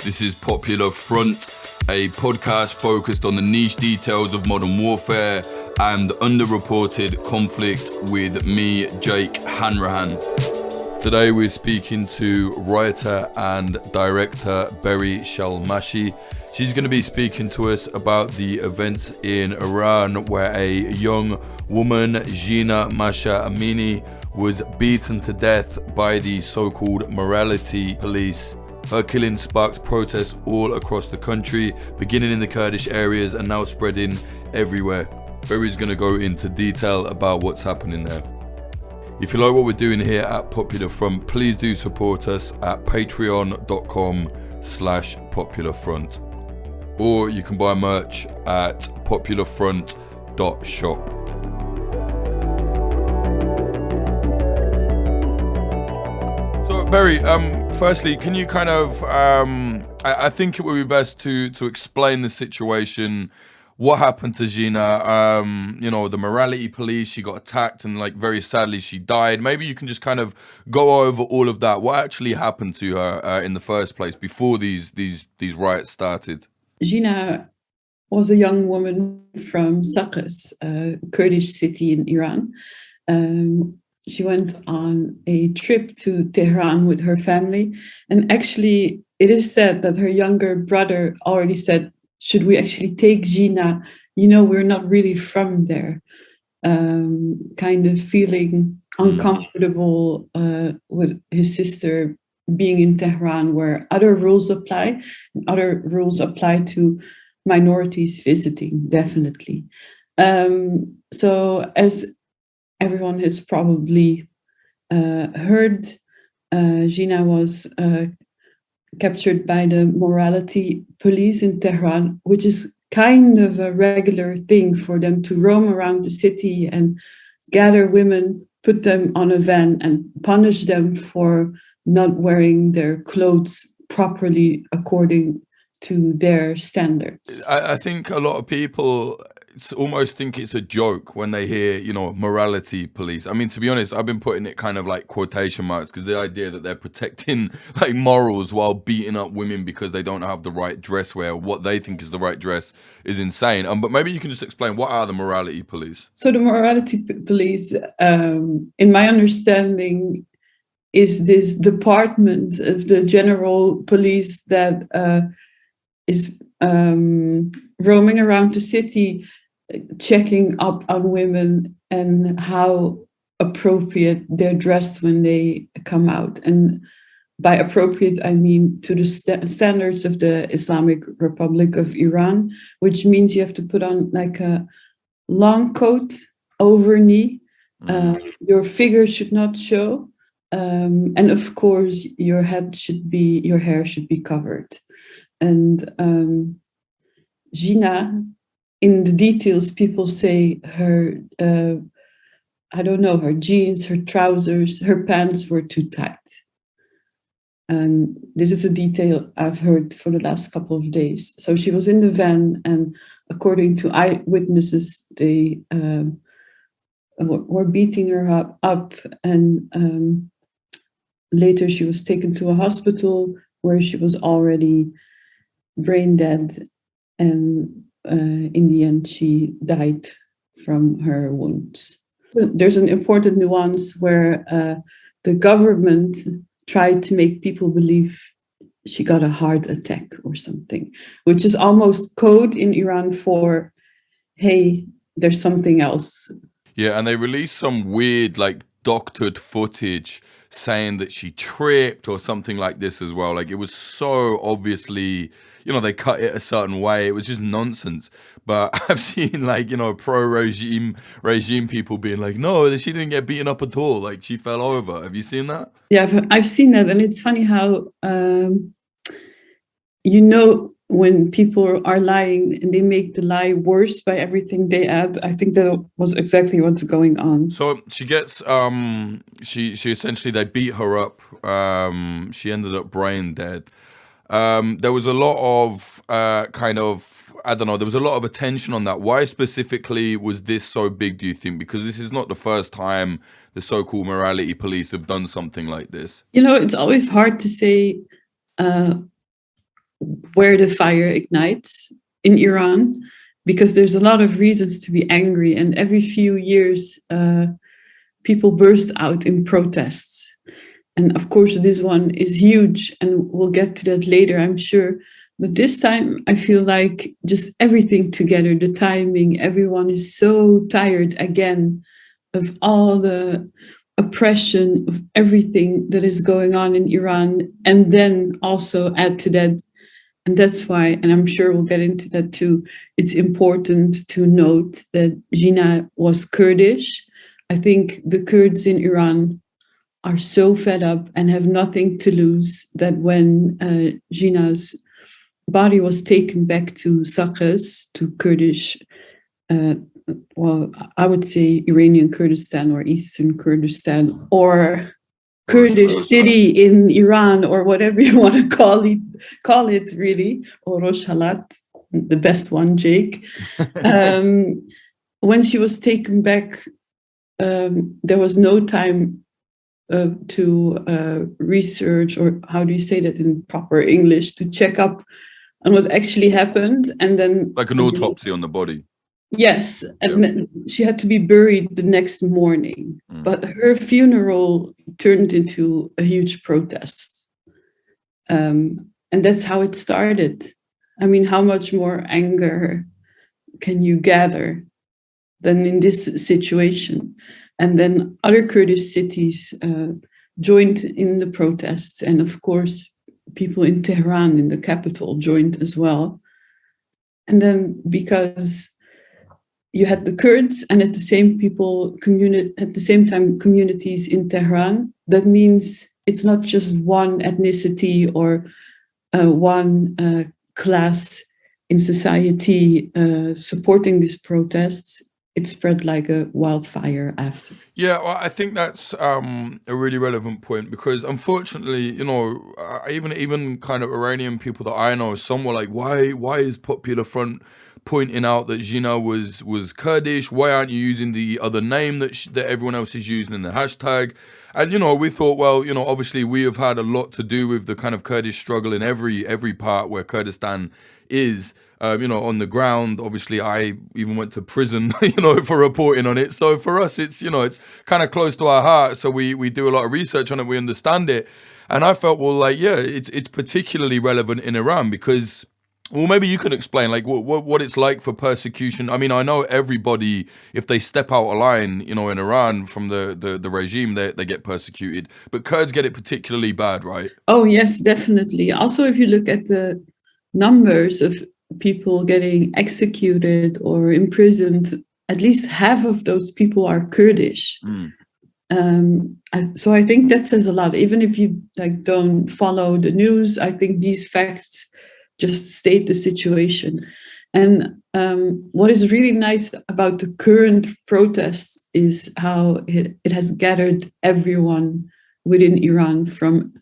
This is Popular Front, a podcast focused on the niche details of modern warfare and underreported conflict with me, Jake Hanrahan. Today we're speaking to writer and director Beri Shalmashi. She's going to be speaking to us about the events in Iran where a young woman, Jina Mahsa Amini, was beaten to death by the so-called morality police. Her killing sparked protests all across the country, beginning in the Kurdish areas and now spreading everywhere. Beri's going to go into detail about what's happening there. If you like what we're doing here at Popular Front, please do support us at patreon.com/popularfront. Or you can buy merch at popularfront.shop. So Beri, firstly, can you kind of, I think it would be best to explain the situation. What happened to Jina? The morality police, she got attacked and very sadly she died. Maybe you can just kind of go over all of that. What actually happened to her in the first place before these riots started? Jina was a young woman from Sakis, a Kurdish city in Iran. She went on a trip to Tehran with her family. And actually, it is said that her younger brother already said, should we actually take Jina? We're not really from there. Kind of feeling uncomfortable with his sister being in Tehran, where other rules apply. And other rules apply to minorities visiting, definitely. So as everyone has probably heard, Jina was captured by the morality police in Tehran, which is kind of a regular thing for them to roam around the city and gather women, put them on a van and punish them for not wearing their clothes properly according to their standards. I think a lot of people almost think it's a joke when they hear, morality police. I mean, to be honest, I've been putting it kind of like quotation marks because the idea that they're protecting morals while beating up women because they don't have the right dress wear, what they think is the right dress, is insane. But maybe you can just explain, what are the morality police? So the morality police, in my understanding, is this department of the general police that is roaming around the city, checking up on women and how appropriate they're dressed when they come out. And by appropriate, I mean to the standards of the Islamic Republic of Iran, which means you have to put on a long coat over knee. Your figure should not show. And of course, your hair should be covered. And Jina, in the details, people say her, her jeans, her trousers, her pants were too tight. And this is a detail I've heard for the last couple of days. So she was in the van, and according to eyewitnesses, they were beating her up and later she was taken to a hospital where she was already brain dead, and in the end she died from her wounds. There's an important nuance where the government tried to make people believe she got a heart attack or something, which is almost code in Iran for, hey, there's something else. Yeah, and they released some weird doctored footage saying that she tripped or something like this as well. It was so obviously, they cut it a certain way. It was just nonsense. But I've seen pro-regime people being no, she didn't get beaten up at all. She fell over. Have you seen that? Yeah, I've seen that. And it's funny how, when people are lying and they make the lie worse by everything they add. I think that was exactly what's going on. So she gets, she essentially, they beat her up. She ended up brain dead. There was a lot of there was a lot of attention on that. Why specifically was this so big, do you think? Because this is not the first time the so-called morality police have done something like this. It's always hard to say where the fire ignites in Iran, because there's a lot of reasons to be angry, and every few years people burst out in protests. And of course, this one is huge, and we'll get to that later, I'm sure. But this time, I feel like just everything together, the timing, everyone is so tired again of all the oppression, of everything that is going on in Iran. And then also add to that, and that's why, and I'm sure we'll get into that too, it's important to note that Jina was Kurdish. I think the Kurds in Iran are so fed up and have nothing to lose that when Jina's body was taken back to Sakis, to Kurdish, well, I would say Iranian Kurdistan or Eastern Kurdistan or Kurdish city in Iran or whatever you want to call it really, or Roshalat, the best one, Jake. When she was taken back, there was no time to research, or how do you say that in proper English, to check up on what actually happened. And then like an autopsy on the body. Yes, and then she had to be buried the next morning. But her funeral turned into a huge protest. And that's how it started. I mean, how much more anger can you gather than in this situation? And then other Kurdish cities joined in the protests. And of course, people in Tehran, in the capital, joined as well. And then because you had the Kurds and at the same time communities in Tehran, that means it's not just one ethnicity or one class in society supporting these protests. It spread like a wildfire after. Yeah, well, I think that's a really relevant point, because unfortunately, you know, even kind of Iranian people that I know, some were like, why is Popular Front pointing out that Jina was Kurdish? Why aren't you using the other name that everyone else is using in the hashtag? And, you know, we thought, well, you know, obviously we have had a lot to do with the kind of Kurdish struggle in every part where Kurdistan is. You know, on the ground. Obviously, I even went to prison, you know, for reporting on it. So for us, it's, you know, it's kind of close to our heart. So we do a lot of research on it. We understand it. And I felt, well, like, yeah, it's particularly relevant in Iran because, well, maybe you can explain, like, what it's like for persecution. I mean, I know everybody, if they step out of line, you know, in Iran from the regime, they get persecuted. But Kurds get it particularly bad, right? Oh, yes, definitely. Also, if you look at the numbers of people getting executed or imprisoned, at least half of those people are Kurdish. So I think that says a lot. Even if you don't follow the news, I think these facts just state the situation. And what is really nice about the current protests is how it has gathered everyone within Iran from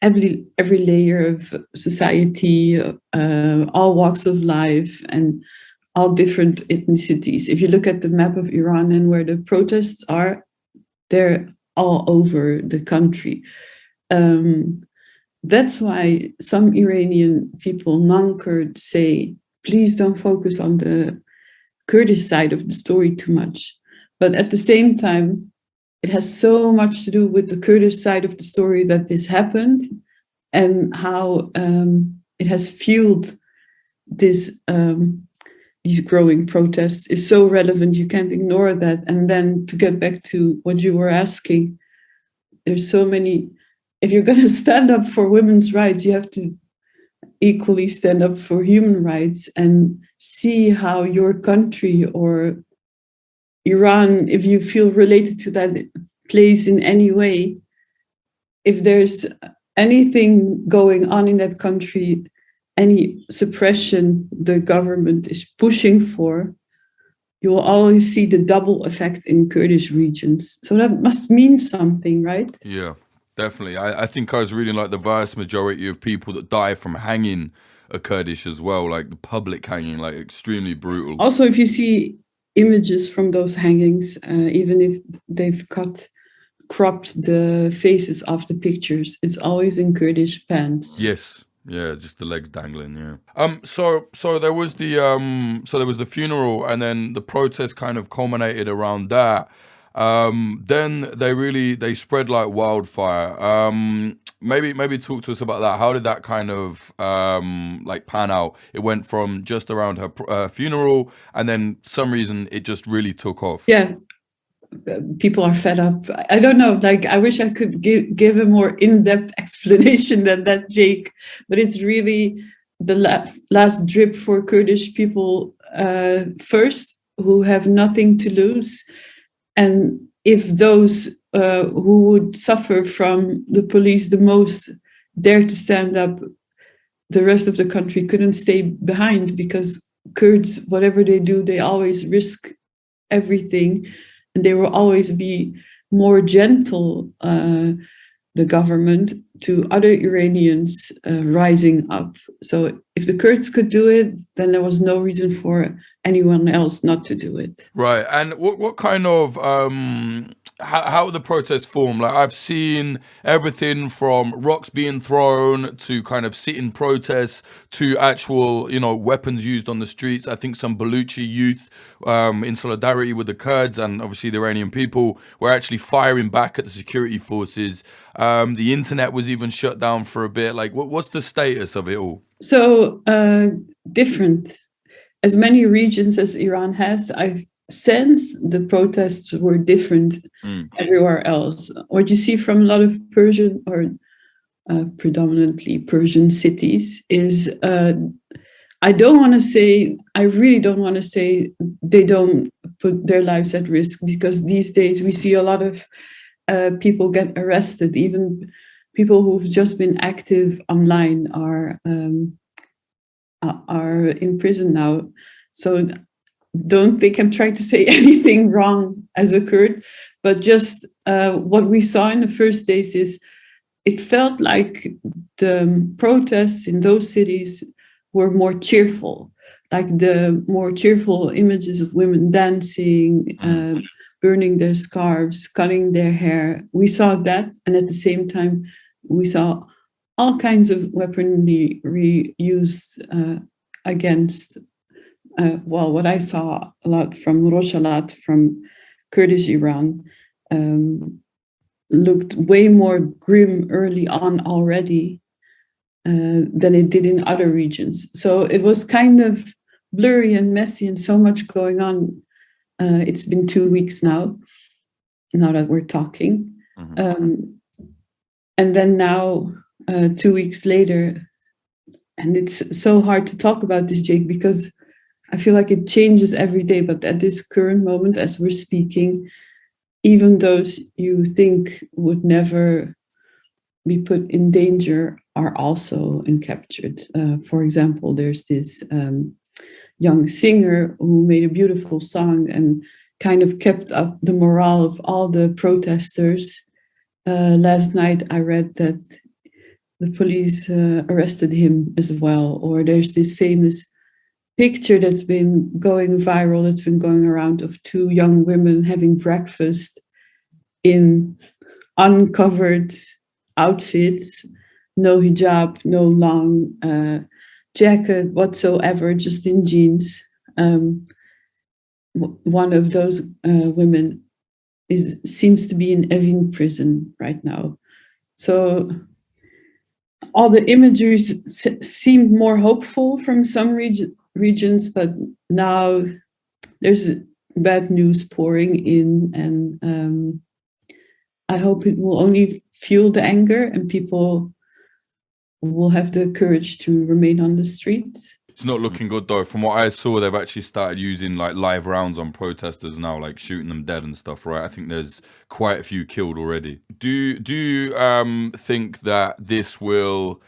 every layer of society, all walks of life, and all different ethnicities. If you look at the map of Iran and where the protests are, they're all over the country. That's why some Iranian people, non-Kurds, say, please don't focus on the Kurdish side of the story too much. But at the same time, it has so much to do with the Kurdish side of the story that this happened and how it has fueled this these growing protests is so relevant. You can't ignore that. And then to get back to what you were asking, there's so many. If you're going to stand up for women's rights, you have to equally stand up for human rights and see how your country or Iran, if you feel related to that place in any way, if there's anything going on in that country, any suppression the government is pushing for, you will always see the double effect in Kurdish regions. So that must mean something, right? Yeah, definitely. I think I was reading like the vast majority of people that die from hanging are Kurdish as well, like the public hanging, like extremely brutal. Also, if you see images from those hangings, even if they've cropped the faces of the pictures, it's always in Kurdish pants. Yes, Yeah, just the legs dangling. Yeah. So there was the funeral, and then the protest kind of culminated around that. Then they spread like wildfire. Maybe talk to us about that. How did that kind of like pan out? It went from just around her funeral, and then some reason it just really took off. Yeah, people are fed up. I don't know. Like, I wish I could give a more in-depth explanation than that, Jake. But it's really the last drip for Kurdish people first, who have nothing to lose. And if those who would suffer from the police the most dare to stand up, the rest of the country couldn't stay behind, because Kurds, whatever they do, they always risk everything. And they will always be more gentle, the government, to other Iranians rising up. So if the Kurds could do it, then there was no reason for anyone else not to do it. Right. And what kind of how the protests form? Like, I've seen everything from rocks being thrown to kind of sit-in protests to actual, weapons used on the streets. I think some Baluchi youth, in solidarity with the Kurds and obviously the Iranian people, were actually firing back at the security forces. The internet was even shut down for a bit. Like, what's the status of it all? So different. As many regions as Iran has, I've sensed the protests were different everywhere else. What you see from a lot of Persian or predominantly Persian cities is, I really don't want to say they don't put their lives at risk, because these days we see a lot of people get arrested. Even people who've just been active online are in prison now. So don't think I'm trying to say anything wrong as a Kurd, but just what we saw in the first days is, it felt like the protests in those cities were more cheerful, like the more cheerful images of women dancing, burning their scarves, cutting their hair. We saw that, and at the same time, we saw all kinds of weaponry used against, what I saw a lot from Roshalat, from Kurdish Iran, looked way more grim early on already than it did in other regions. So it was kind of blurry and messy and so much going on. It's been 2 weeks now that we're talking. And then now, 2 weeks later, and it's so hard to talk about this, Jake, because I feel like it changes every day. But at this current moment, as we're speaking, even those you think would never be put in danger are also captured. For example, there's this young singer who made a beautiful song and kind of kept up the morale of all the protesters. Last night, I read that the police arrested him as well. Or there's this famous picture that's been going viral, that's been going around, of two young women having breakfast in uncovered outfits, no hijab, no long jacket whatsoever, just in jeans. One of those women seems to be in Evin prison right now. So all the imagery seemed more hopeful from some regions, but now there's bad news pouring in, and I hope it will only fuel the anger, and people will have the courage to remain on the streets. It's not looking good though. From what I saw, they've actually started using like live rounds on protesters now, like shooting them dead and stuff, right? I think there's quite a few killed already. Do you think that this will...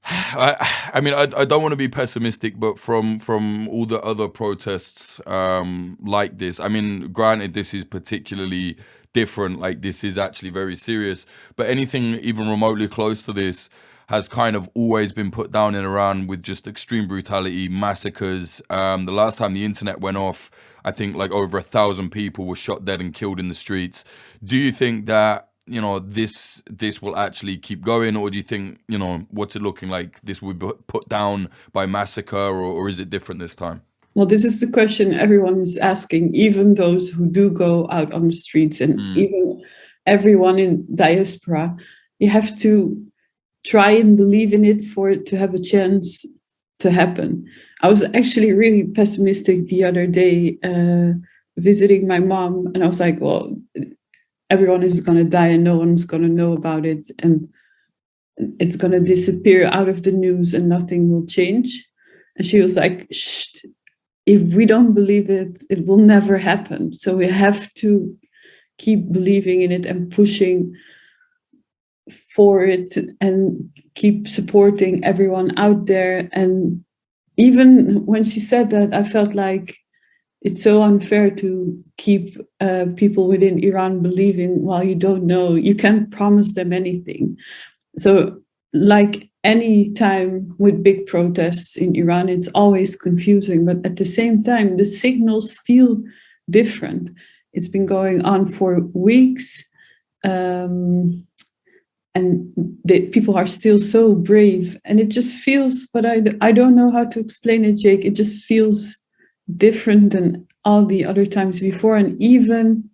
I mean, I don't want to be pessimistic, but from all the other protests like this, I mean, granted, this is particularly different, like this is actually very serious, but anything even remotely close to this has kind of always been put down in Iran with just extreme brutality, massacres. The last time the internet went off, I think like over 1,000 people were shot dead and killed in the streets. Do you think that this will actually keep going, or do you think, what's it looking like? This will be put down by massacre, or is it different this time? Well, this is the question everyone is asking, even those who do go out on the streets, and even everyone in diaspora. You have to try and believe in it for it to have a chance to happen. I was actually really pessimistic the other day, visiting my mom, and I was like, well, everyone is going to die and no one's going to know about it, and it's going to disappear out of the news and nothing will change. And she was like, shh, if we don't believe it, it will never happen. So we have to keep believing in it and pushing for it and keep supporting everyone out there. And even when she said that, I felt like it's so unfair to keep people within Iran believing, well, you don't know, you can't promise them anything. So like any time with big protests in Iran, it's always confusing, but at the same time, the signals feel different. It's been going on for weeks, and people are still so brave, and it just feels, but I don't know how to explain it, Jake. It just feels different than all the other times before. And even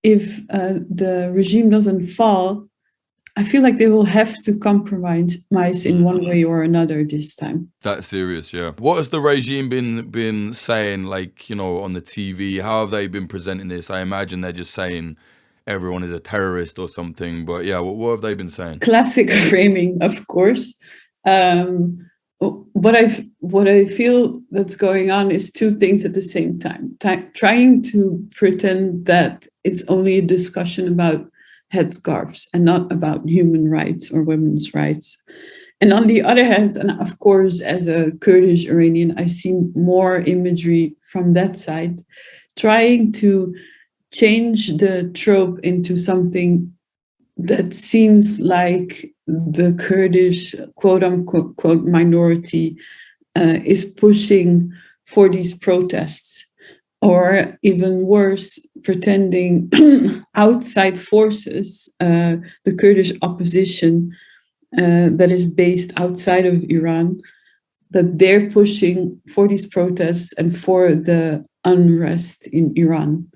if the regime doesn't fall, I feel like they will have to compromise in one way or another this time. That's serious, yeah. What has the regime been saying, like, on the TV? How have they been presenting this? I imagine they're just saying everyone is a terrorist or something. But yeah, what have they been saying? Classic framing, of course. What I feel that's going on is two things at the same time. Trying to pretend that it's only a discussion about headscarves and not about human rights or women's rights. And on the other hand, and of course, as a Kurdish Iranian, I see more imagery from that side, trying to change the trope into something that seems like the Kurdish quote unquote minority is pushing for these protests. Or even worse, pretending outside forces, the Kurdish opposition that is based outside of Iran, that they're pushing for these protests and for the unrest in Iran.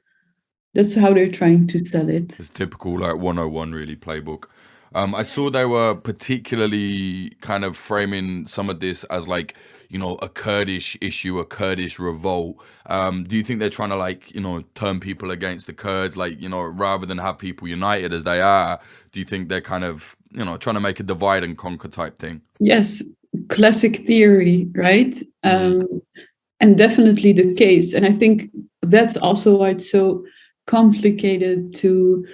That's how they're trying to sell it. It's typical, like 101 really playbook. I saw they were particularly kind of framing some of this as like, a Kurdish issue, a Kurdish revolt. Do you think they're trying to turn people against the Kurds, rather than have people united as they are? Do you think they're kind of, trying to make a divide and conquer type thing? Yes, classic theory, right? And definitely the case. And I think that's also why it's so complicated to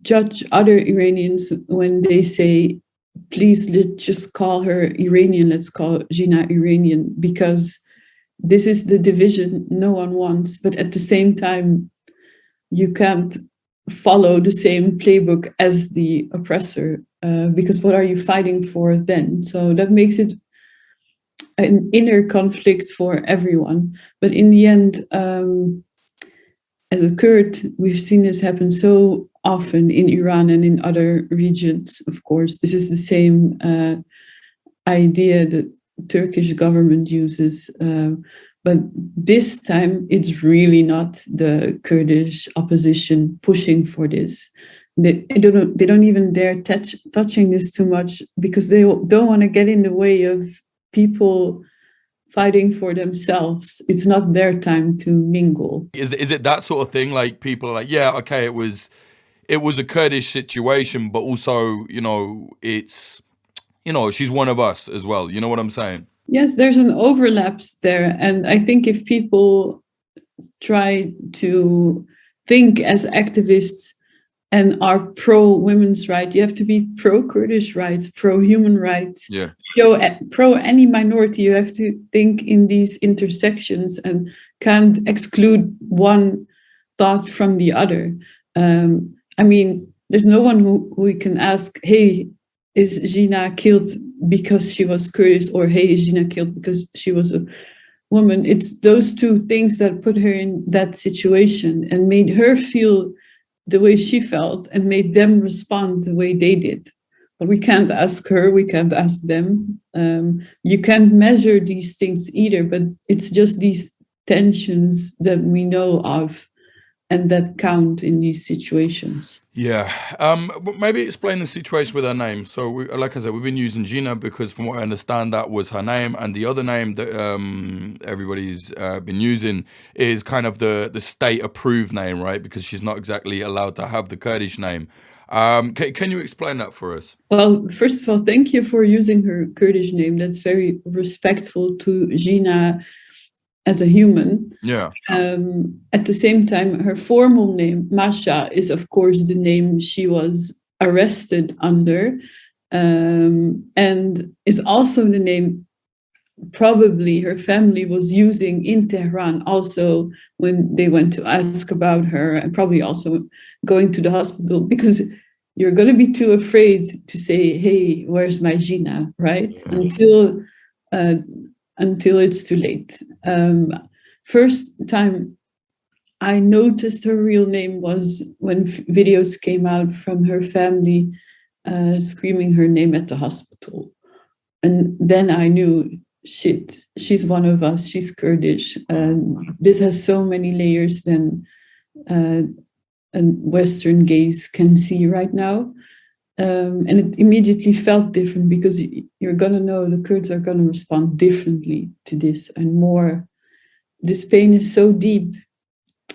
judge other Iranians when they say, please, let's just call her Iranian, let's call Jina Iranian, because this is the division no one wants. But at the same time, you can't follow the same playbook as the oppressor, because what are you fighting for then? So that makes it an inner conflict for everyone. But in the end, as a Kurd, we've seen this happen so often in Iran and in other regions, of course. This is the same idea that Turkish government uses. But this time, it's really not the Kurdish opposition pushing for this. They don't even dare touching this too much, because they don't want to get in the way of people fighting for themselves. It's not their time to mingle. Is it that sort of thing? Like, people are like, yeah, okay, it was a Kurdish situation, but also, it's, she's one of us as well. You know what I'm saying? Yes, there's an overlap there. And I think if people try to think as activists and are pro-women's rights, you have to be pro-Kurdish rights, pro-human rights, yeah, pro any minority. You have to think in these intersections and can't exclude one thought from the other. I mean, there's no one who we can ask, hey, is Jina killed because she was Kurdish, or hey, is Jina killed because she was a woman? It's those two things that put her in that situation and made her feel the way she felt and made them respond the way they did. But we can't ask her, we can't ask them. You can't measure these things either, but it's just these tensions that we know of and that count in these situations. Yeah. Maybe explain the situation with her name. So, like I said, we've been using Jina because, from what I understand, that was her name, and the other name that everybody's been using is kind of the state-approved name, right? Because she's not exactly allowed to have the Kurdish name. Can you explain that for us? Well, first of all, thank you for using her Kurdish name. That's very respectful to Jina as a human. Yeah. At the same time, her formal name, Masha, is of course the name she was arrested under, and is also the name probably her family was using in Tehran also when they went to ask about her, and probably also going to the hospital, because you're going to be too afraid to say, hey, where's my Jina, right? Until it's too late. First time I noticed her real name was when videos came out from her family screaming her name at the hospital. And then I knew, shit, she's one of us, she's Kurdish. This has so many layers than Western gaze can see right now. And it immediately felt different, because you're going to know the Kurds are going to respond differently to this and more. This pain is so deep.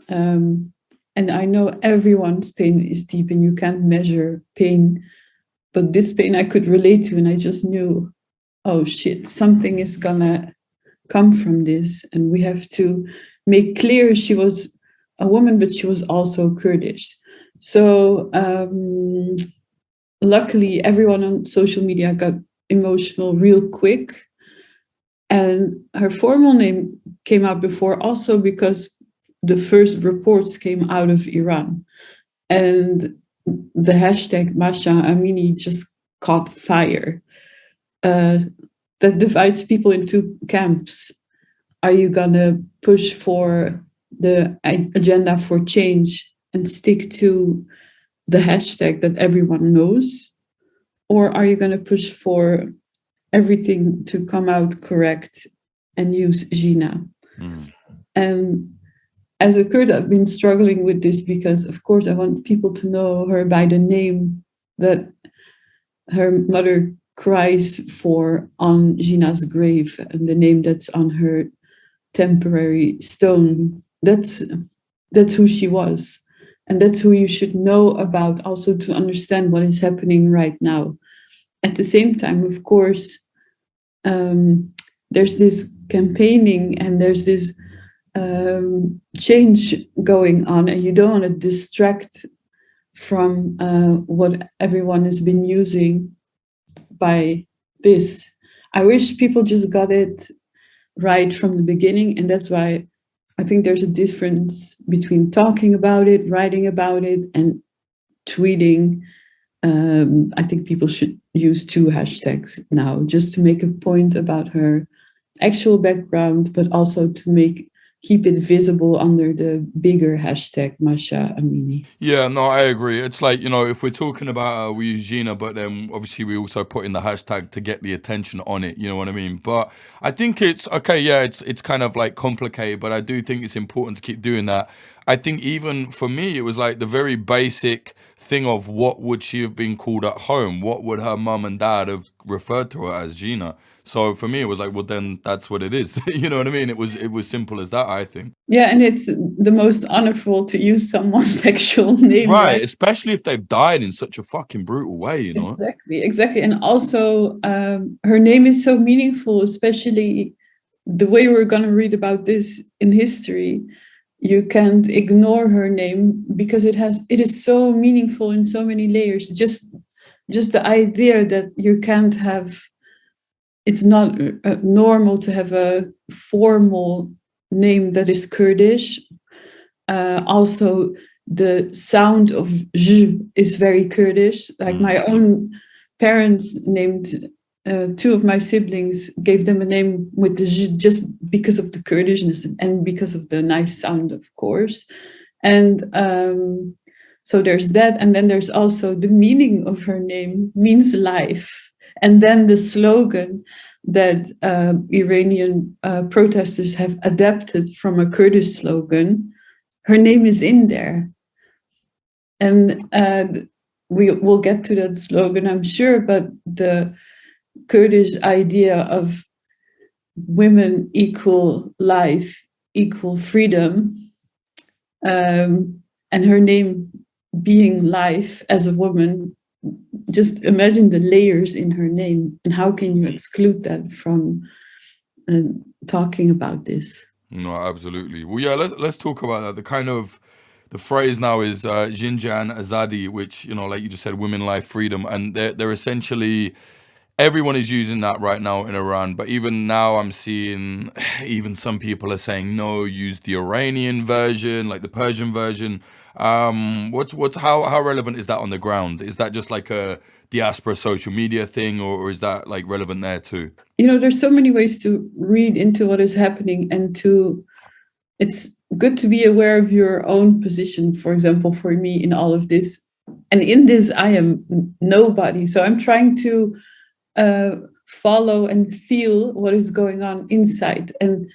And I know everyone's pain is deep and you can't measure pain. But this pain I could relate to, and I just knew, oh shit, something is going to come from this. And we have to make clear she was a woman, but she was also Kurdish. So luckily, everyone on social media got emotional real quick. And her formal name came out before also because the first reports came out of Iran. And the hashtag Mahsa Amini just caught fire. That divides people into camps. Are you going to push for the agenda for change and stick to the hashtag that everyone knows? Or are you going to push for everything to come out correct and use Jina? And as a Kurd, I've been struggling with this because, of course, I want people to know her by the name that her mother cries for on Jina's grave, and the name that's on her temporary stone. That's who she was. And that's who you should know about also to understand what is happening right now. At the same time, of course, there's this campaigning and there's this change going on, and you don't want to distract from what everyone has been using by this. I wish people just got it right from the beginning, and that's why I think there's a difference between talking about it, writing about it, and tweeting. I think people should use 2 hashtags now, just to make a point about her actual background, but also to keep it visible under the bigger hashtag Mahsa Amini. Yeah, no, I agree. It's like, if we're talking about we use Jina, but then obviously we also put in the hashtag to get the attention on it, you know what I mean? But I think it's okay, yeah, it's kind of like complicated, but I do think it's important to keep doing that. I think even for me, it was like the very basic thing of what would she have been called at home? What would her mum and dad have referred to her as? Jina. So for me, it was like, well, then that's what it is. You know what I mean? It was simple as that, I think. Yeah, and it's the most honorable to use someone's actual name. Right, especially if they've died in such a fucking brutal way, you know? Exactly. And also, her name is so meaningful, especially the way we're going to read about this in history. You can't ignore her name because it is so meaningful in so many layers. Just the idea that you can't have, it's not normal to have a formal name that is Kurdish. Also, the sound of j is very Kurdish. Like my own parents named 2 of my siblings, gave them a name with the j just because of the Kurdishness and because of the nice sound, of course. And So there's that, and then there's also the meaning of her name means life. And then the slogan that Iranian protesters have adapted from a Kurdish slogan, her name is in there. And we will get to that slogan, I'm sure, but the Kurdish idea of women equal life, equal freedom, and her name being life as a woman, just imagine the layers in her name, and how can you exclude that from talking about this? No, absolutely. Well, yeah, let's talk about that. The phrase now is Jinjan Azadi, which, like you just said, women, life, freedom, and they're essentially, everyone is using that right now in Iran. But even now, I'm seeing even some people are saying no, use the Iranian version, like the Persian version. How relevant is that on the ground? Is that just like a diaspora social media thing, or is that like relevant there too? There's so many ways to read into what is happening, and it's good to be aware of your own position. For example, for me in all of this, and in this, I am nobody. So I'm trying to follow and feel what is going on inside. And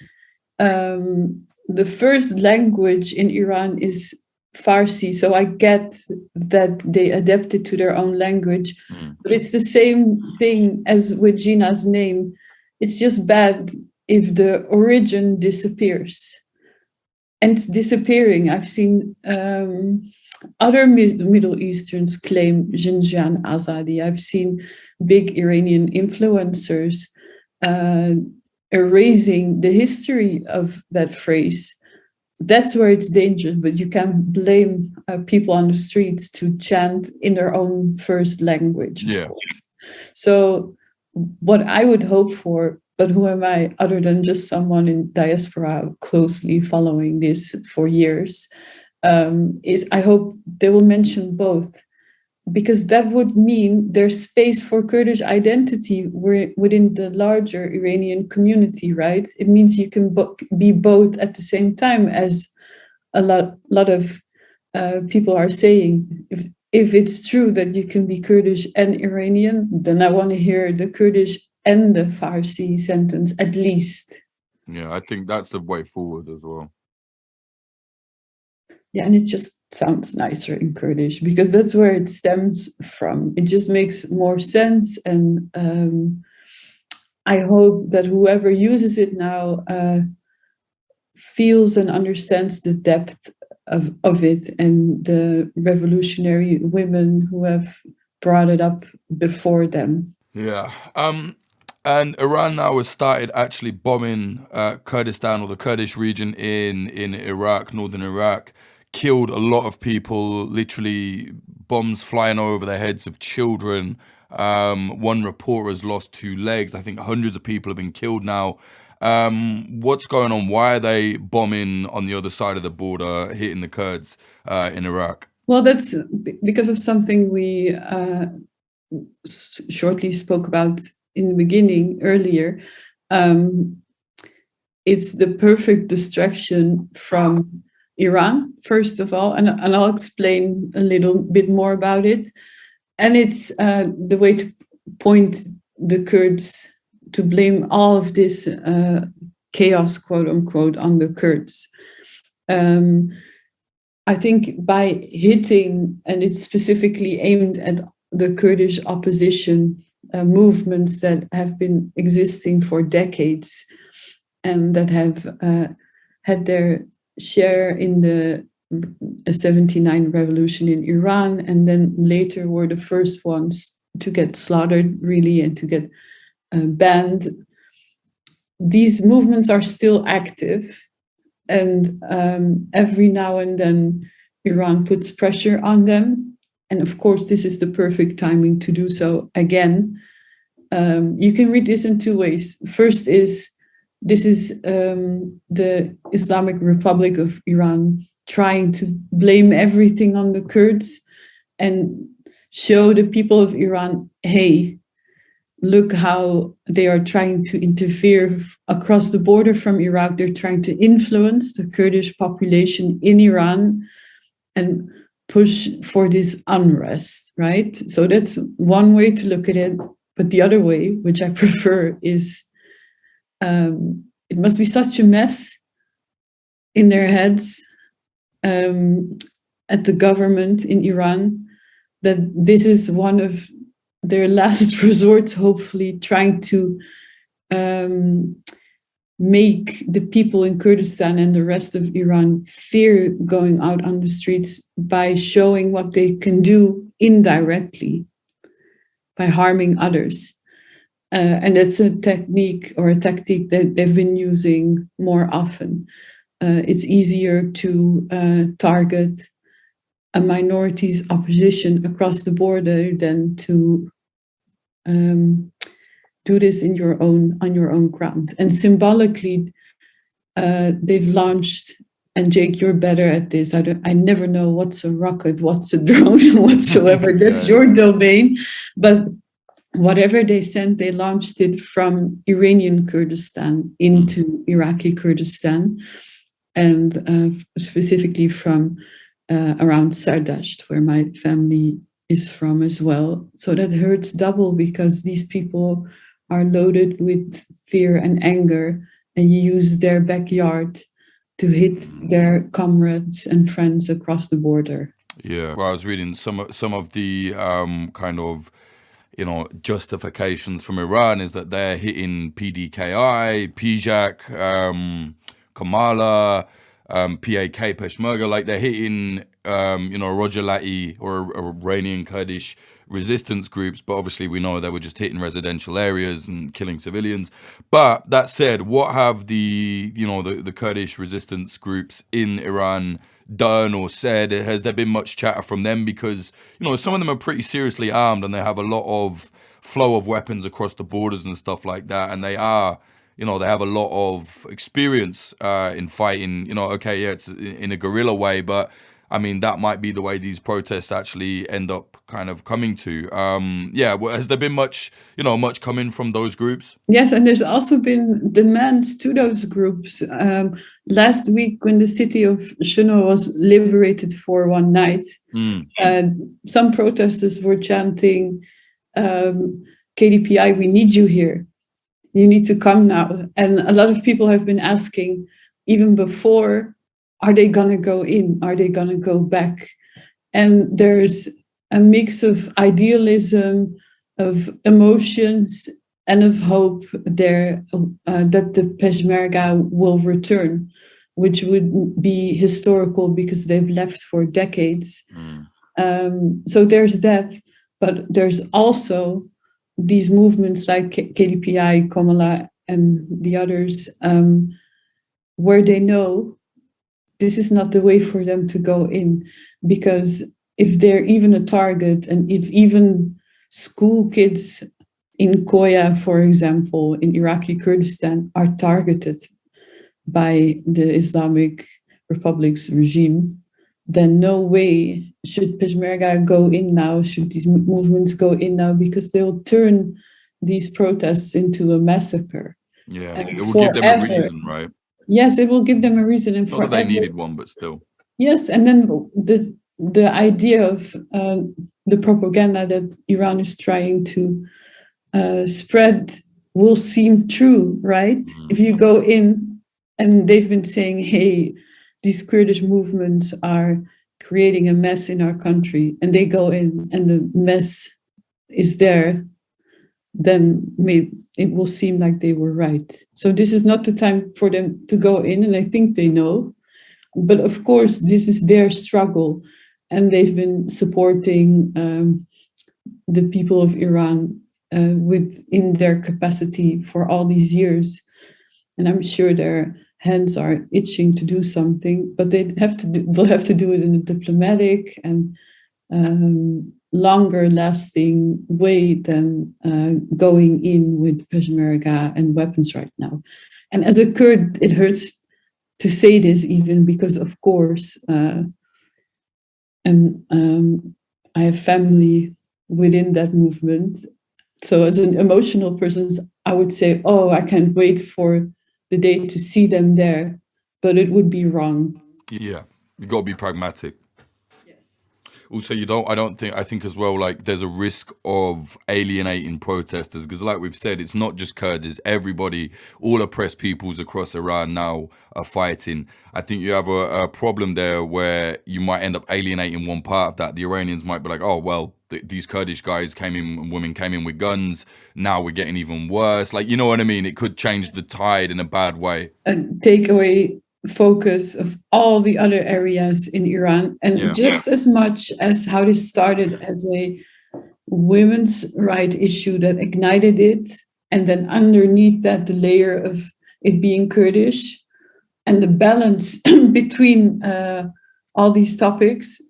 the first language in Iran is Farsi, so I get that they adapted to their own language, but it's the same thing as with Jina's name. It's just bad if the origin disappears, and it's disappearing. I've seen other Middle Easterns claim Xinjiang Azadi. I've seen big Iranian influencers erasing the history of that phrase. That's where it's dangerous, but you can't blame people on the streets to chant in their own first language. Yeah. So what I would hope for, but who am I other than just someone in diaspora closely following this for years, is I hope they will mention both, because that would mean there's space for Kurdish identity within the larger Iranian community, right? It means you can be both at the same time, as a lot of people are saying. If it's true that you can be Kurdish and Iranian, then I want to hear the Kurdish and the Farsi sentence at least. Yeah, I think that's the way forward as well. Yeah, and it just sounds nicer in Kurdish because that's where it stems from. It just makes more sense, and I hope that whoever uses it now feels and understands the depth of it and the revolutionary women who have brought it up before them. Yeah. And Iran now has started actually bombing Kurdistan, or the Kurdish region in Iraq, northern Iraq. Killed a lot of people, literally bombs flying over the heads of children. One reporter has lost 2 legs. I think hundreds of people have been killed now. What's going on? Why are they bombing on the other side of the border, hitting the Kurds in Iraq? Well, that's because of something we shortly spoke about in the beginning earlier. It's the perfect distraction from Iran, first of all, and I'll explain a little bit more about it. And it's the way to point the Kurds, to blame all of this chaos, quote unquote, on the Kurds. I think by hitting, and it's specifically aimed at the Kurdish opposition movements that have been existing for decades and that have had their share in the 79 revolution in Iran, and then later were the first ones to get slaughtered, really, and to get banned. These movements are still active, and every now and then Iran puts pressure on them. And of course, this is the perfect timing to do so again. You can read this in 2 ways. First is, this is the Islamic Republic of Iran trying to blame everything on the Kurds and show the people of Iran, hey, look how they are trying to interfere across the border from Iraq. They're trying to influence the Kurdish population in Iran. And push for this unrest, right? So that's one way to look at it. But the other way, which I prefer, is it must be such a mess in their heads at the government in Iran that this is one of their last resorts, hopefully trying to make the people in Kurdistan and the rest of Iran fear going out on the streets by showing what they can do indirectly by harming others. And that's a technique or a tactic that they've been using more often. It's easier to target a minority's opposition across the border than to do this on your own ground. And symbolically, they've launched, and Jake, you're better at this. I never know what's a rocket, what's a drone, whatsoever. That's your domain. But whatever they sent, they launched it from Iranian Kurdistan into Iraqi Kurdistan, and specifically from around Sardasht, where my family is from as well. So that hurts double because these people are loaded with fear and anger, and you use their backyard to hit their comrades and friends across the border. Yeah, well, I was reading some of the kind of, justifications from Iran is that they're hitting PDKI, PJAK, Kamala, PAK, Peshmerga, like they're hitting, Rojavati or Iranian Kurdish resistance groups, but obviously we know they were just hitting residential areas and killing civilians. But that said, what have the Kurdish resistance groups in Iran done or said? Has there been much chatter from them? Because, some of them are pretty seriously armed and they have a lot of flow of weapons across the borders and stuff like that. And they are, they have a lot of experience in fighting, it's in a guerrilla way, but I mean, that might be the way these protests actually end up kind of coming to. Has there been much coming from those groups? Yes, and there's also been demands to those groups. Last week, when the city of Shino was liberated for one night, some protesters were chanting, KDPI, we need you here. You need to come now. And a lot of people have been asking, even before, are they going to go in? Are they going to go back? And there's a mix of idealism, of emotions, and of hope there that the Peshmerga will return, which would be historical because they've left for decades. So there's that. But there's also these movements like KDPI, Komala, and the others, where they know this is not the way for them to go in, because if they're even a target, and if even school kids in Koya, for example, in Iraqi Kurdistan, are targeted by the Islamic Republic's regime, then no way should Peshmerga go in now, should these movements go in now, because they'll turn these protests into a massacre. Yeah, it will give them a reason, right? Yes, it will give them a reason. And not that they needed one, but still. Yes, and then the idea of the propaganda that Iran is trying to spread will seem true, right? If you go in, and they've been saying, hey, these Kurdish movements are creating a mess in our country, and they go in and the mess is there, then maybe it will seem like they were right. So this is not the time for them to go in, and I think they know. But of course, this is their struggle, and they've been supporting the people of Iran within their capacity for all these years. And I'm sure their hands are itching to do something, but they'll have to do it in a diplomatic and longer lasting way than going in with Peshmerga and weapons right now. And as a Kurd, it hurts to say this, even because, of course, and I have family within that movement. So as an emotional person, I would say, oh, I can't wait for the day to see them there, but it would be wrong. Yeah, you got to be pragmatic. Yes. Also, I think as well, like there's a risk of alienating protesters because like we've said, it's not just Kurds, it's everybody, all oppressed peoples across Iran now are fighting. I think you have a problem there where you might end up alienating one part of that. The Iranians might be like, oh, well, these Kurdish guys came in and women came in with guns. Now we're getting even worse. Like, you know what I mean? It could change the tide in a bad way. And take away focus of all the other areas in Iran, and just as much as how this started as a women's right issue that ignited it, and then underneath that the layer of it being Kurdish and the balance between all these topics,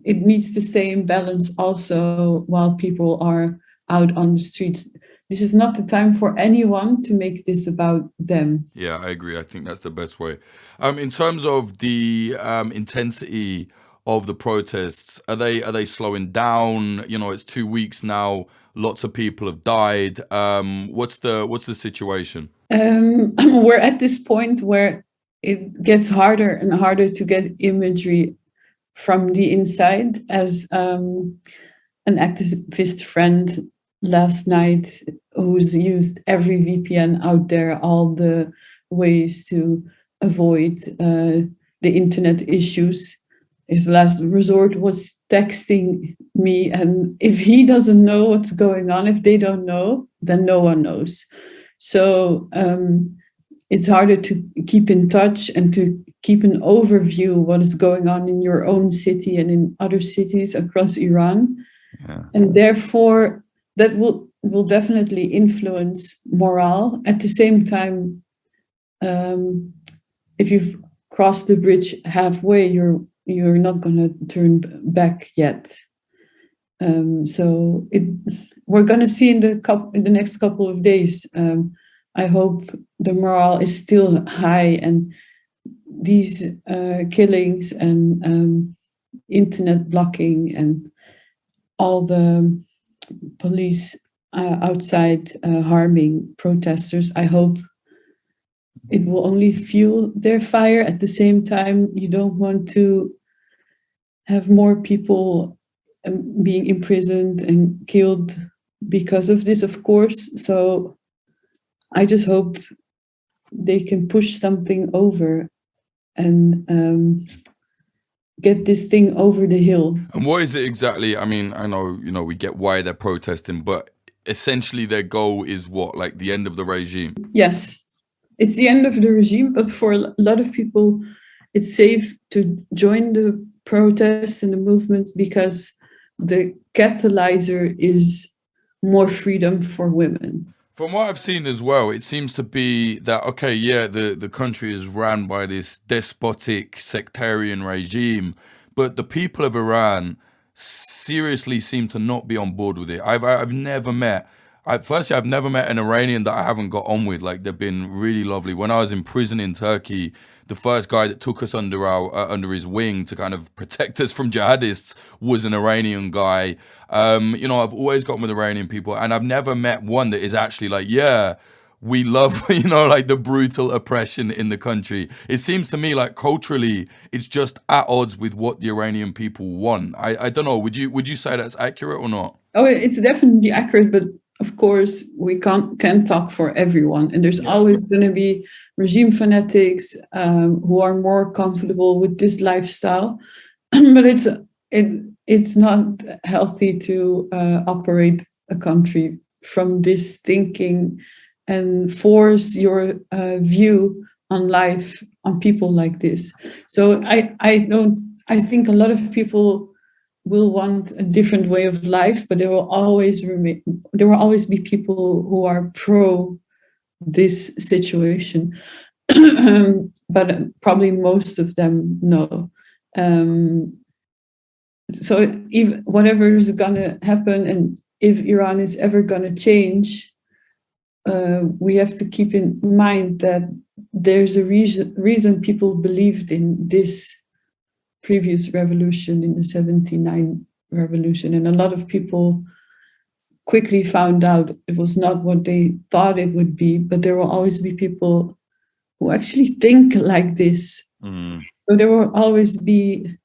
it needs to stay in balance also while people are out on the streets. This is not the time for anyone to make this about them. Yeah, I agree. I think that's the best way. In terms of the intensity of the protests, are they slowing down? You know, it's 2 weeks now. Lots of people have died. What's the situation? We're at this point where it gets harder and harder to get imagery from the inside. As an activist friend last night who's used every VPN out there, all the ways to avoid the internet issues. His last resort was texting me, and if he doesn't know what's going on, if they don't know, then no one knows. So it's harder to keep in touch and to keep an overview of what is going on in your own city and in other cities across Iran. Yeah. And therefore, that will definitely influence morale. At the same time, if you've crossed the bridge halfway, you're not going to turn back yet. So we're going to see in the next couple of days. I hope the morale is still high, and these killings and internet blocking and all the police outside harming protesters, I hope it will only fuel their fire. At the same time, you don't want to have more people being imprisoned and killed because of this, of course. So I just hope they can push something over and get this thing over the hill. And what is it exactly? I mean, I know, we get why they're protesting, but essentially their goal is what? Like the end of the regime? Yes, it's the end of the regime, but for a lot of people, it's safe to join the protests and the movements because the catalyzer is more freedom for women. From what I've seen as well, it seems to be that, okay, yeah, the country is run by this despotic sectarian regime, but the people of Iran seriously seem to not be on board with it. I've never met, I've never met an Iranian that I haven't got on with. Like, they've been really lovely. When I was in prison in Turkey, the first guy that took us under his wing to kind of protect us from jihadists was an Iranian guy. I've always got with Iranian people, and I've never met one that is actually like, yeah, we love, like the brutal oppression in the country. It seems to me like culturally, it's just at odds with what the Iranian people want. I don't know. Would you say that's accurate or not? Oh, it's definitely accurate, but of course, we can't talk for everyone. And there's always going to be regime fanatics who are more comfortable with this lifestyle. But it's not healthy to operate a country from this thinking and force your view on life on people like this. So I think a lot of people will want a different way of life, but there will always be people who are pro this situation. But probably most of them no. So if whatever is gonna happen, and if Iran is ever gonna change, we have to keep in mind that there's a reason people believed in this previous revolution, in the 79 revolution, and a lot of people quickly found out it was not what they thought it would be, but there will always be people who actually think like this. So there will always be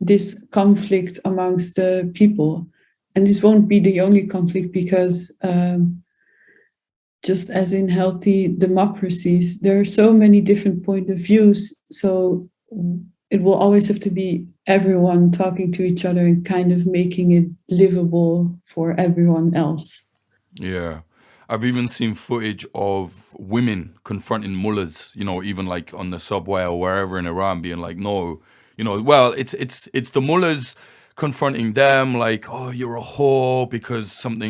this conflict amongst the people. And this won't be the only conflict because just as in healthy democracies, there are so many different point of views. So it will always have to be everyone talking to each other and kind of making it livable for everyone else. Yeah. I've even seen footage of women confronting mullahs, you know, even like on the subway or wherever in Iran, being like, no, you know, well, it's the mullahs confronting them like, oh, you're a whore because some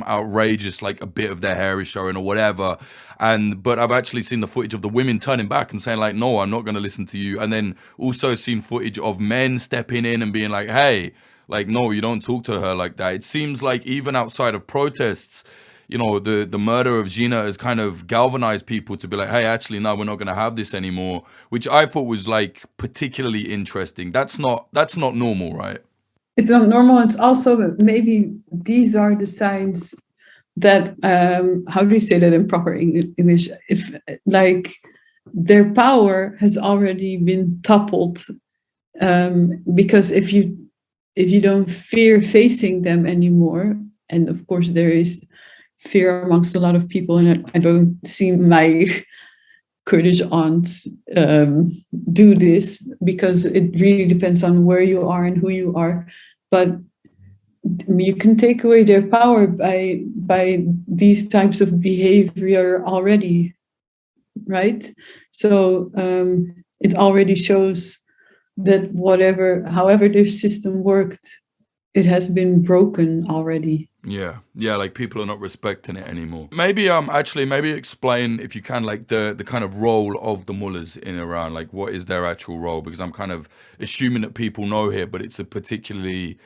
outrageous, like a bit of their hair is showing or whatever. But I've actually seen the footage of the women turning back and saying like, no, I'm not going to listen to you. And then also seen footage of men stepping in and being like, hey, like, no, you don't talk to her like that. It seems like even outside of protests, you know, the murder of Jina has kind of galvanized people to be like, hey, actually, no, we're not going to have this anymore, which I thought was like particularly interesting. That's not normal, right? It's not normal. It's also maybe these are the signs that how do you say that in proper English? If like their power has already been toppled, because if you don't fear facing them anymore, and of course there is fear amongst a lot of people, and I don't see my Kurdish aunts do this because it really depends on where you are and who you are. But you can take away their power by these types of behavior already, right? So it already shows that however their system worked, it has been broken already. Yeah, like people are not respecting it anymore. Maybe maybe explain if you can like the kind of role of the mullahs in Iran, like what is their actual role? Because I'm kind of assuming that people know here, but it's a particularly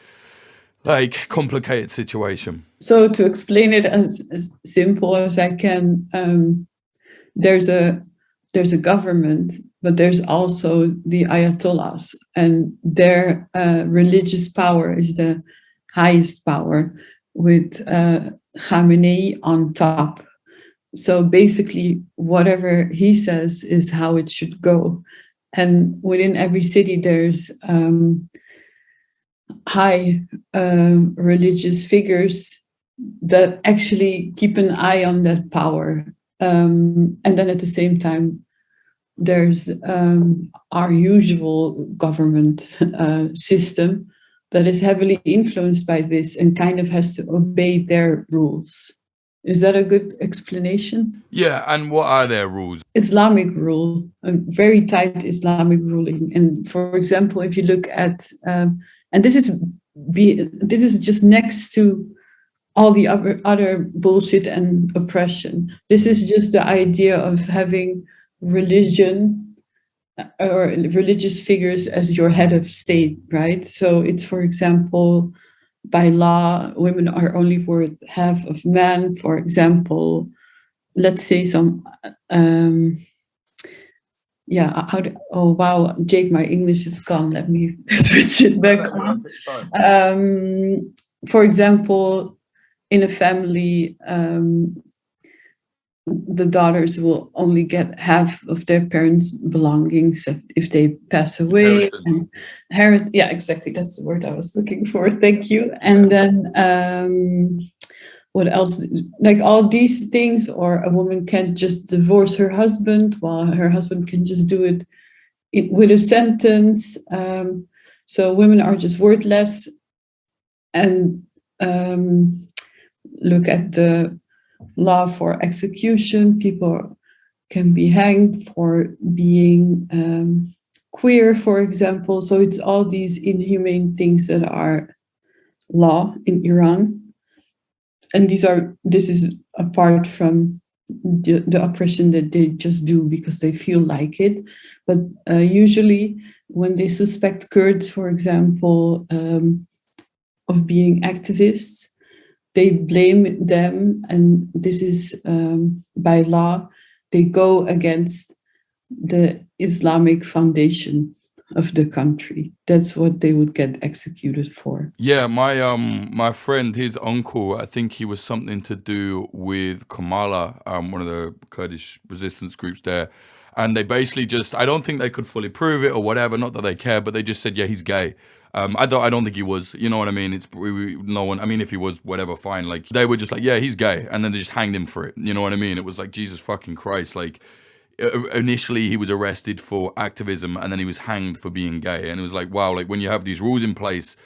like complicated situation. So to explain it as simple as I can, there's a government, but there's also the Ayatollahs, and their religious power is the highest power, with Khamenei on top. So basically, whatever he says is how it should go. And within every city, there's high religious figures that actually keep an eye on that power. And then at the same time, there's our usual government system that is heavily influenced by this and kind of has to obey their rules. Is that a good explanation? Yeah, and what are their rules? Islamic rule, a very tight Islamic ruling. And for example, if you look at, and this is just next to all the other bullshit and oppression. This is just the idea of having religion or religious figures as your head of state, right? So it's, for example, by law, women are only worth half of men, for example. Let's say some, oh wow, Jake, my English is gone. Let me switch it back on. For example, in a family, the daughters will only get half of their parents' belongings if they pass away. Yeah, exactly. That's the word I was looking for. Thank you. And then what else? Like all these things, or a woman can't just divorce her husband, while her husband can just do it with a sentence. So women are just worthless. And look at the law for execution. People can be hanged for being queer, for example. So it's all these inhumane things that are law in Iran. And this is apart from the oppression that they just do because they feel like it. But usually when they suspect Kurds, for example, of being activists, they blame them, and this is by law. They go against the Islamic foundation of the country. That's what they would get executed for. Yeah, my friend, his uncle, I think he was something to do with Kamala, one of the Kurdish resistance groups there. And they basically just, I don't think they could fully prove it or whatever, not that they care, but they just said, yeah, he's gay. I don't think he was. You know what I mean? No one. I mean, if he was, whatever, fine. Like they were just like, yeah, he's gay, and then they just hanged him for it. You know what I mean? It was like, Jesus fucking Christ. Like initially he was arrested for activism, and then he was hanged for being gay. And it was like, wow. Like when you have these rules in place,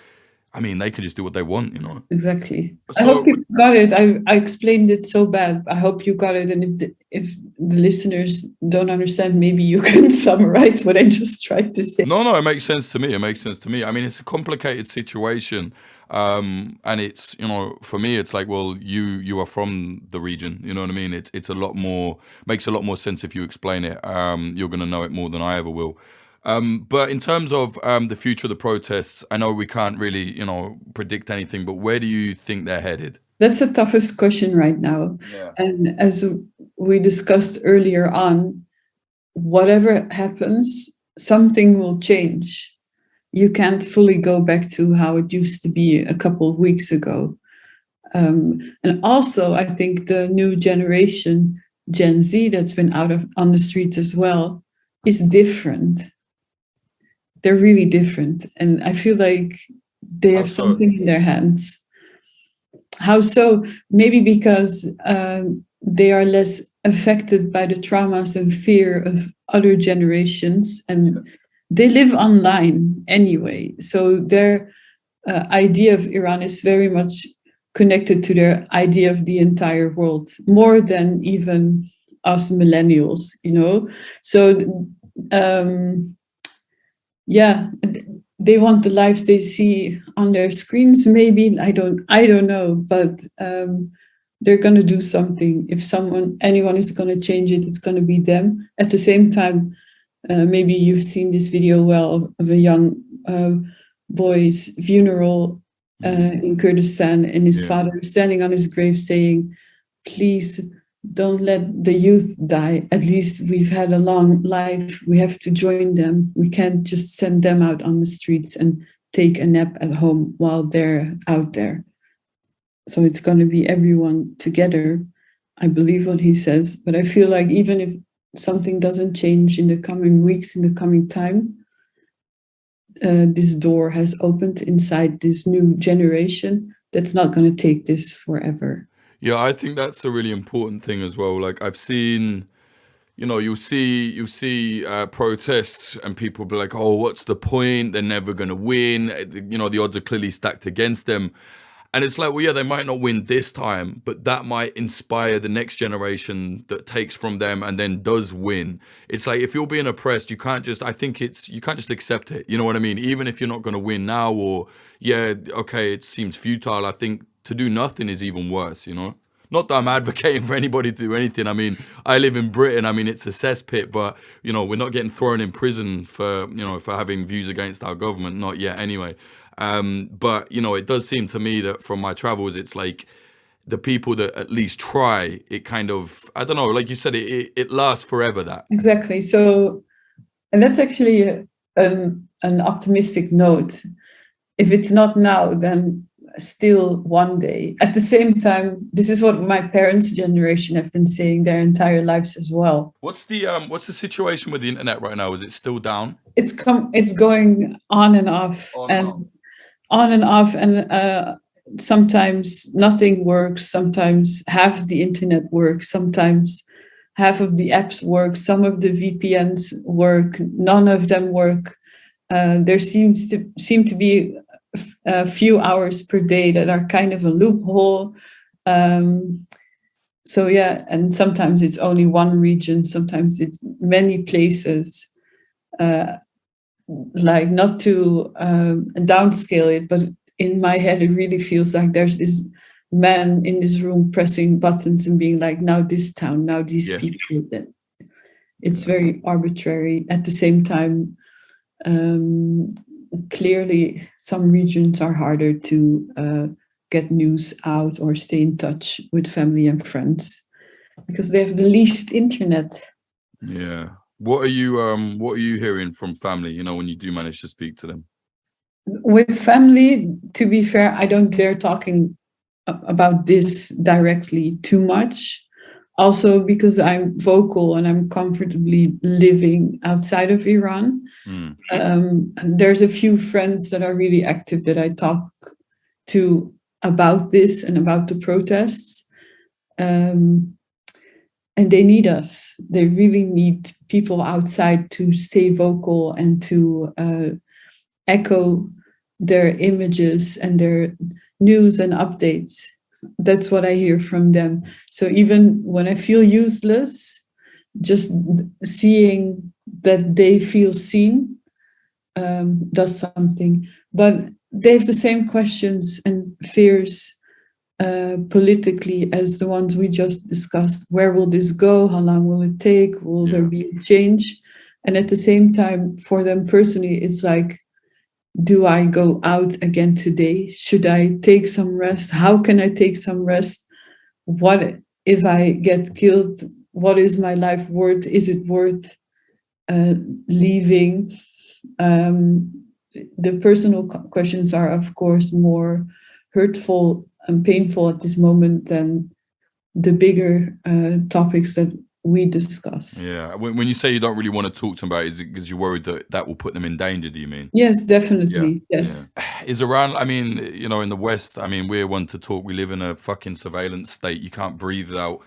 I mean, they can just do what they want. You know? Exactly. So, I hope you got it. I explained it so bad. I hope you got it. And if the listeners don't understand, maybe you can summarize what I just tried to say. No, it makes sense to me. I mean, it's a complicated situation. And it's, you know, for me, it's like, well, you are from the region, you know what I mean? It's a lot more, makes a lot more sense if you explain it. You're going to know it more than I ever will. But in terms of the future of the protests, I know we can't really, you know, predict anything, but where do you think they're headed? That's the toughest question right now. Yeah. And as we discussed earlier on, whatever happens, something will change. You can't fully go back to how it used to be a couple of weeks ago. And also, I think the new generation, Gen Z, that's been on the streets as well, is different. They're really different. And I feel like they have something in their hands. How so? Maybe because they are less affected by the traumas and fear of other generations, and they live online anyway. So their idea of Iran is very much connected to their idea of the entire world, more than even us millennials, you know? So, yeah, they want the lives they see on their screens. Maybe I don't know, but they're going to do something. If anyone is going to change it, it's going to be them. At the same time, maybe you've seen this video of a young boy's funeral in Kurdistan, and his father standing on his grave saying, "Please don't let the youth die. At least we've had a long life. We have to join them. We can't just send them out on the streets and take a nap at home while they're out there." So it's going to be everyone together. I believe what he says, but I feel like even if something doesn't change in the coming weeks, in the coming time, this door has opened inside this new generation that's not going to take this forever. Yeah, I think that's a really important thing as well. Like I've seen, you know, you'll see protests and people be like, "Oh, what's the point? They're never going to win." You know, the odds are clearly stacked against them. And it's like, well, yeah, they might not win this time, but that might inspire the next generation that takes from them and then does win. It's like, if you're being oppressed, you can't just accept it. You know what I mean? Even if you're not going to win now, or, yeah, okay, it seems futile. I think to do nothing is even worse, you know? Not that I'm advocating for anybody to do anything. I mean, I live in Britain. I mean, it's a cesspit, but, you know, we're not getting thrown in prison for having views against our government. Not yet, anyway. But, you know, it does seem to me that from my travels, it's like the people that at least try, it kind of, I don't know, like you said, it lasts forever, that. Exactly. So, and that's actually an optimistic note. If it's not now, then still one day. At the same time, this is what my parents' generation have been saying their entire lives as well. What's the situation with the internet right now? Is it still down? It's going on and off, and sometimes nothing works. Sometimes half the internet works. Sometimes half of the apps work. Some of the VPNs work. None of them work. There seem to be a few hours per day that are kind of a loophole. So yeah, and sometimes it's only one region. Sometimes it's many places. Like, not to downscale it, but in my head, it really feels like there's this man in this room pressing buttons and being like, now this town, now these people. It's very arbitrary. At the same time, clearly some regions are harder to get news out or stay in touch with family and friends because they have the least internet. Yeah. What are you hearing from family, you know, when you do manage to speak to them? With family, to be fair, I don't dare talking about this directly too much. also because I'm vocal and I'm comfortably living outside of Iran. There's a few friends that are really active that I talk to about this and about the protests. And they need us. They really need people outside to stay vocal and to echo their images and their news and updates. That's what I hear from them. So even when I feel useless, just seeing that they feel seen does something. But they have the same questions and fears politically as the ones we just discussed. Where will this go? How long will it take? Will there be a change? And at the same time, for them personally, it's like, do I go out again today? Should I take some rest? How can I take some rest? What if I get killed? What is my life worth? Is it worth leaving? The personal questions are, of course, more hurtful and painful at this moment than the bigger topics that we discuss. Yeah. When you say you don't really want to talk to them about it, is it because you're worried that that will put them in danger, do you mean? Yes, definitely. Yeah. Yes. Yeah. Is Iran, I mean, you know, in the West, I mean, we're one to talk. We live in a fucking surveillance state. You can't breathe without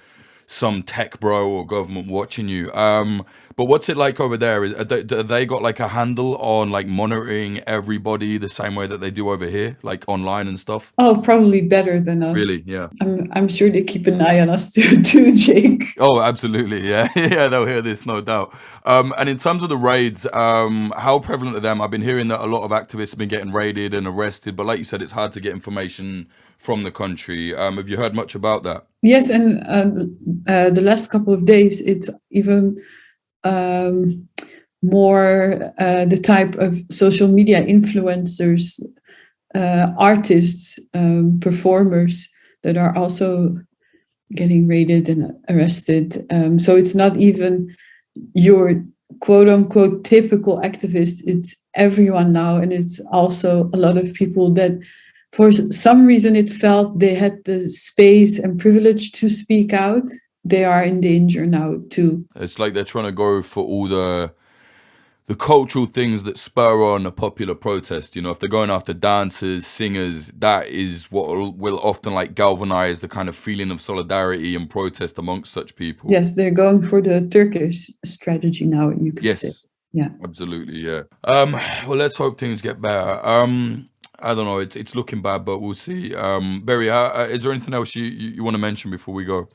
some tech bro or government watching you. But what's it like over there? Do they got like a handle on like monitoring everybody the same way that they do over here, like online and stuff? Oh, probably better than us. Really? Yeah. I'm sure they keep an eye on us too, Jake. Oh, absolutely. Yeah. Yeah, they'll hear this, no doubt. And in terms of the raids, how prevalent are them? I've been hearing that a lot of activists have been getting raided and arrested, but like you said, it's hard to get information from the country. Have you heard much about that? Yes, and the last couple of days, it's even more the type of social media influencers, artists, performers that are also getting raided and arrested. So it's not even your quote unquote typical activist, it's everyone now. And it's also a lot of people that for some reason it felt they had the space and privilege to speak out. They are in danger now too. It's like they're trying to go for all the cultural things that spur on a popular protest. You know, if they're going after dancers, singers, that is what will often like galvanize the kind of feeling of solidarity and protest amongst such people. Yes, they're going for the Turkish strategy now, you could say. Yeah, absolutely. Yeah. Well, let's hope things get better. I don't know. It's looking bad, but we'll see. Beri, is there anything else you want to mention before we go?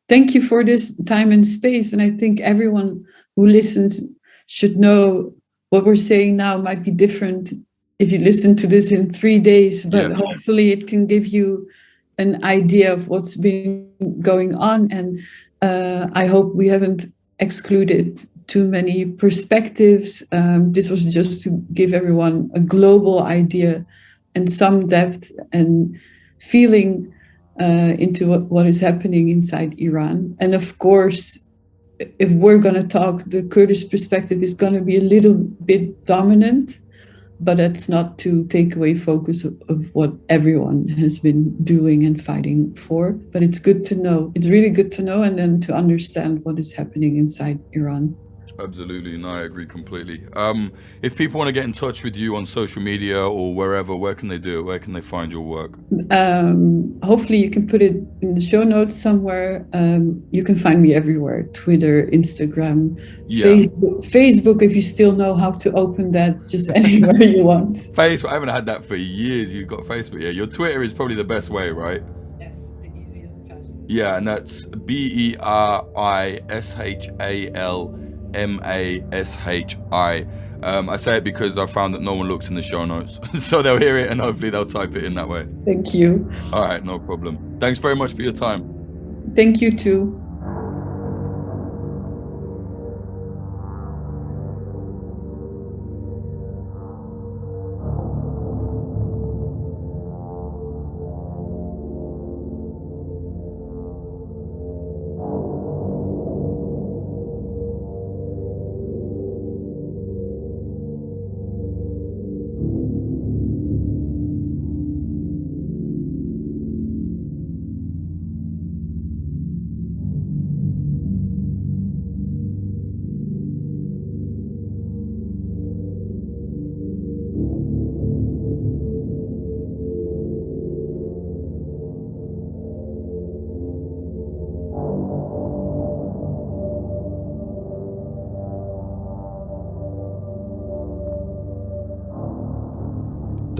Thank you for this time and space. And I think everyone who listens should know what we're saying now might be different if you listen to this in 3 days, but hopefully it can give you an idea of what's been going on. And I hope we haven't excluded too many perspectives. This was just to give everyone a global idea and some depth and feeling into what is happening inside Iran. And of course, if we're going to talk, the Kurdish perspective is going to be a little bit dominant, but that's not to take away focus of what everyone has been doing and fighting for. But it's good to know. It's really good to know and then to understand what is happening inside Iran. Absolutely. No, I agree completely. If people want to get in touch with you on social media or wherever, where can they do it? Where can they find your work? Hopefully you can put it in the show notes somewhere. You can find me everywhere: Twitter, Instagram, Facebook, if you still know how to open that, just anywhere you want. Facebook, I haven't had that for years. You've got Facebook. Yeah, your Twitter is probably the best way, right? Yes, the easiest, fast. Yeah, and that's BeriShalmashi. I say it because I found that no one looks in the show notes. So they'll hear it and hopefully they'll type it in that way. Thank you. All right, no problem. Thanks very much for your time. Thank you too.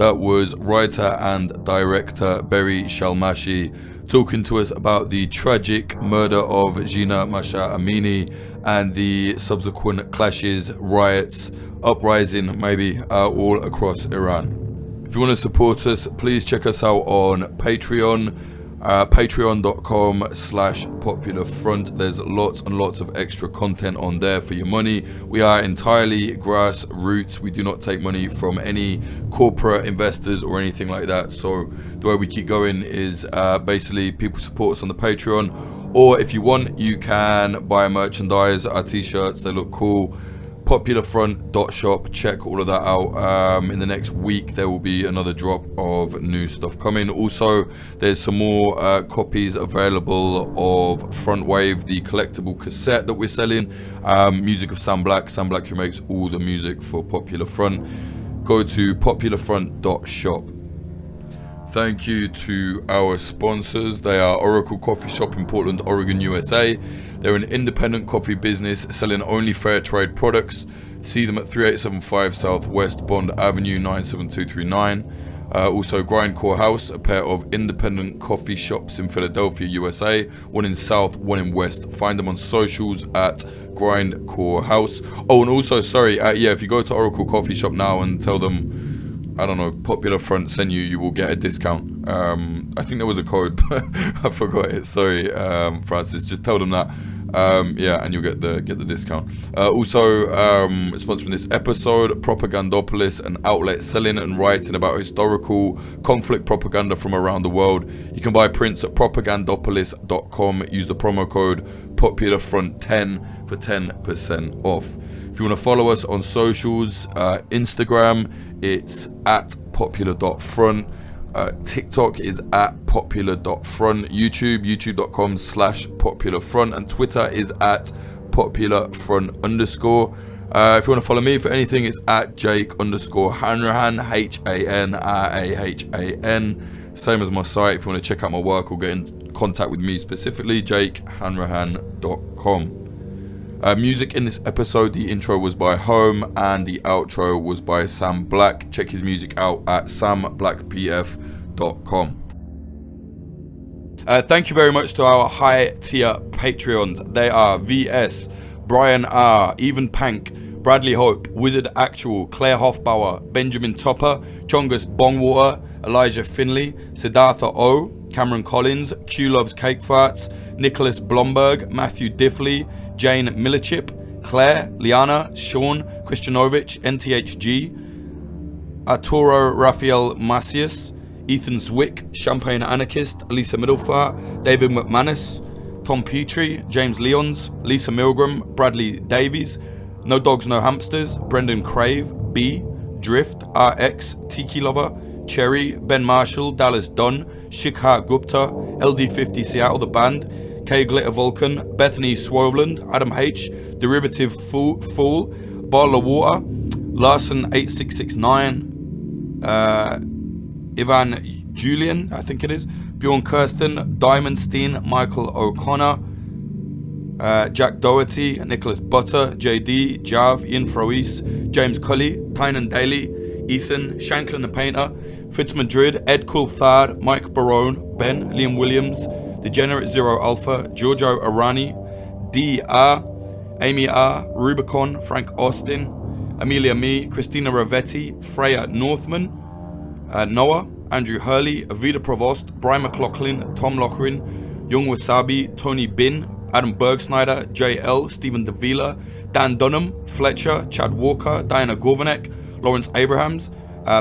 That was writer and director Beri Shalmashi talking to us about the tragic murder of Jina Mahsa Amini and the subsequent clashes, riots, uprising maybe all across Iran. If you want to support us, please check us out on Patreon, patreon.com/popularfront. There's lots and lots of extra content on there for your money. We are entirely grassroots. We do not take money from any corporate investors or anything like that. So the way we keep going is basically people support us on the Patreon, or if you want, you can buy merchandise, our t-shirts, they look cool. popularfront.shop, check all of that out. In the next week there will be another drop of new stuff coming. Also, there's some more copies available of Front Wave, the collectible cassette that we're selling. Music of Sam Black who makes all the music for Popular Front. Go to popularfront.shop. Thank you to our sponsors. They are Oracle Coffee Shop in Portland, Oregon, USA. They're an independent coffee business selling only fair trade products. See them at 3875 South West Bond Avenue, 97239. Also Grindcore House, a pair of independent coffee shops in Philadelphia, USA. One in South, one in West. Find them on socials at Grindcore House. Oh, and also, sorry, if you go to Oracle Coffee Shop now and tell them, I don't know, Popular Front sent you, you will get a discount. I think there was a code, but I forgot it. Sorry, Francis. Just tell them that. And you'll get the discount. Also, sponsoring this episode, Propagandopolis, an outlet selling and writing about historical conflict propaganda from around the world. You can buy prints at propagandopolis.com. Use the promo code PopularFront10 for 10% off. If you want to follow us on socials, Instagram, it's at popular.front. TikTok is at popular.front. youtube.com/popularfront, and Twitter is at popularfront_. If you want to follow me for anything, it's at Jake_Hanrahan, HANRAHAN. Same as my site. If you want to check out my work or get in contact with me specifically, jakehanrahan.com. Music in this episode, the intro was by Home and the outro was by Sam Black. Check his music out at samblackpf.com. Thank you very much to our high tier Patreons. They are VS, Brian R, Even Pank, Bradley Hope, Wizard Actual, Claire Hoffbauer, Benjamin Topper, Chongus Bongwater, Elijah Finley, Siddhartha O, Cameron Collins, Q Loves Cake Farts, Nicholas Blomberg, Matthew Diffley, Jane Millichip, Claire, Liana, Sean, Christianovich, NTHG, Arturo Raphael Macias, Ethan Zwick, Champagne Anarchist, Lisa Middlefart, David McManus, Tom Petrie, James Leons, Lisa Milgram, Bradley Davies, No Dogs No Hamsters, Brendan Crave, B, Drift, RX, Tiki Lover, Cherry, Ben Marshall, Dallas Dunn, Shikhar Gupta, LD50 Seattle The Band, K Glitter Vulcan, Bethany Swoveland, Adam H, Derivative Fool, Barla Water, Larson 8669, Ivan Julian, I think it is, Bjorn Kirsten, Diamondstein, Michael O'Connor, Jack Doherty, Nicholas Butter, JD, Jav, Ian Frois, James Cully, Tynan Daly, Ethan, Shanklin the Painter, Fitz Madrid, Ed Coulthard, Mike Barone, Ben, Liam Williams, Degenerate Zero Alpha, Giorgio Arani, D R, Amy R, Rubicon, Frank Austin, Amelia Me, Christina Ravetti, Freya Northman, Noah, Andrew Hurley, Avida Provost, Brian McLaughlin, Tom Lochrin, Young Wasabi, Tony Bin, Adam Bergsnyder, JL, Stephen Davila, Dan Dunham, Fletcher, Chad Walker, Diana Gorvanek, Lawrence Abrahams,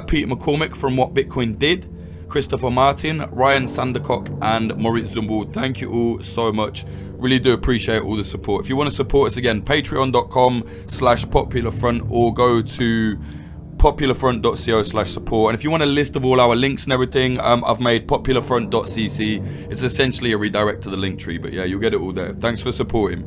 Peter McCormick from What Bitcoin Did, Christopher Martin, Ryan Sandercock, and Moritz Zumbul. Thank you all so much. Really do appreciate all the support. If you want to support us again, patreon.com/popularfront, or go to popularfront.co/support. And if you want a list of all our links and everything, I've made popularfront.cc. It's essentially a redirect to the link tree, but yeah, you'll get it all there. Thanks for supporting.